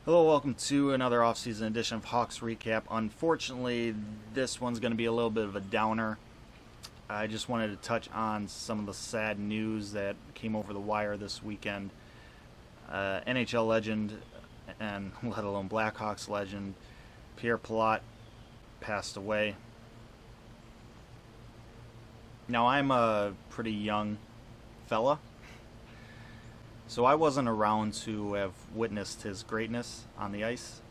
Hello, welcome to another off-season edition of Hawks Recap. Unfortunately, this one's going to be a little bit of a downer. I just wanted to touch on some of the sad news that came over the wire this weekend. NHL legend, and let alone Blackhawks legend, Pierre Pilote passed away. Now, I'm a pretty young fella, so I wasn't around to have witnessed his greatness on the ice,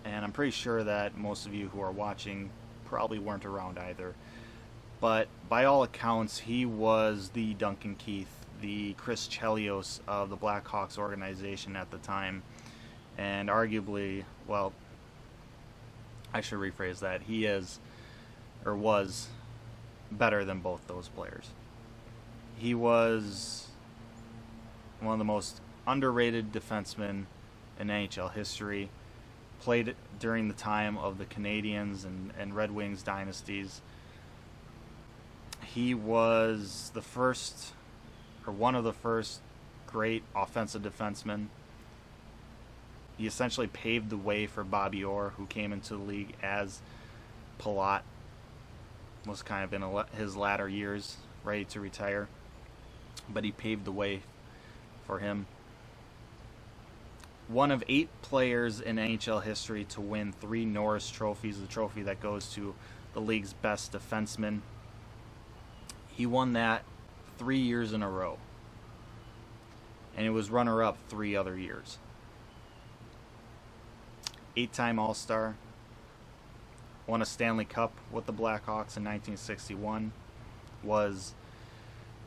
and I'm pretty sure that most of you who are watching probably weren't around either. But by all accounts, he was the Duncan Keith, the Chris Chelios of the Blackhawks organization at the time, and arguably, well, I should rephrase that, he is, or was, better than both those players. He was one of the most underrated defensemen in NHL history. Played during the time of the Canadiens and Red Wings dynasties. He was the first, or one of the first, great offensive defensemen. He essentially paved the way for Bobby Orr, who came into the league as Pilote was kind of in his latter years, ready to retire. But he paved the way for him. One of 8 players in NHL history to win 3 Norris trophies, the trophy that goes to the league's best defenseman. He won that 3 years in a row, and it was runner-up 3 other years. 8-time All-Star, won a Stanley Cup with the Blackhawks in 1961, was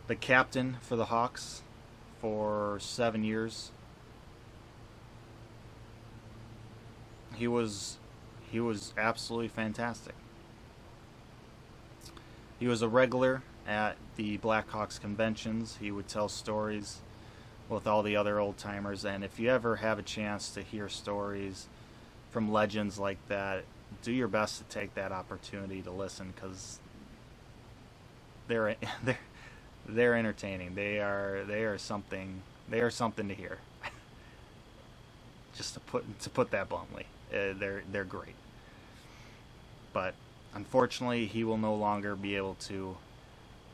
the captain for the Hawks for 7 years. He was absolutely fantastic. He was a regular at the Blackhawks conventions. He would tell stories with all the other old timers, and if you ever have a chance to hear stories from legends like that, do your best to take that opportunity to listen, because they're entertaining. They are something to hear. Just to put that bluntly, they're great. But unfortunately, he will no longer be able to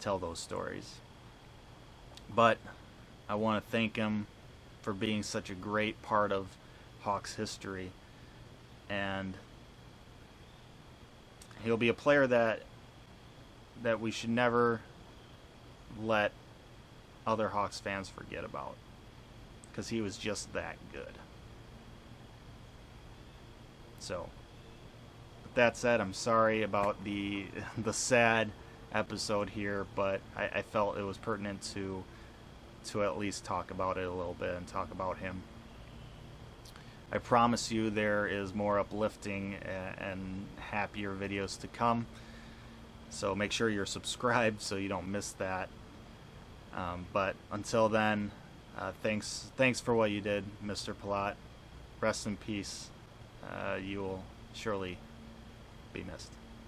tell those stories. But I want to thank him for being such a great part of Hawks history, and he'll be a player that we should never let other Hawks fans forget about, because he was just that good. So, with that said, I'm sorry about the sad episode here, but I felt it was pertinent to at least talk about it a little bit and talk about him. I promise you there is more uplifting and happier videos to come, so make sure you're subscribed so you don't miss that. But until then, thanks for what you did, Mr. Pilote. Rest in peace. You will surely be missed.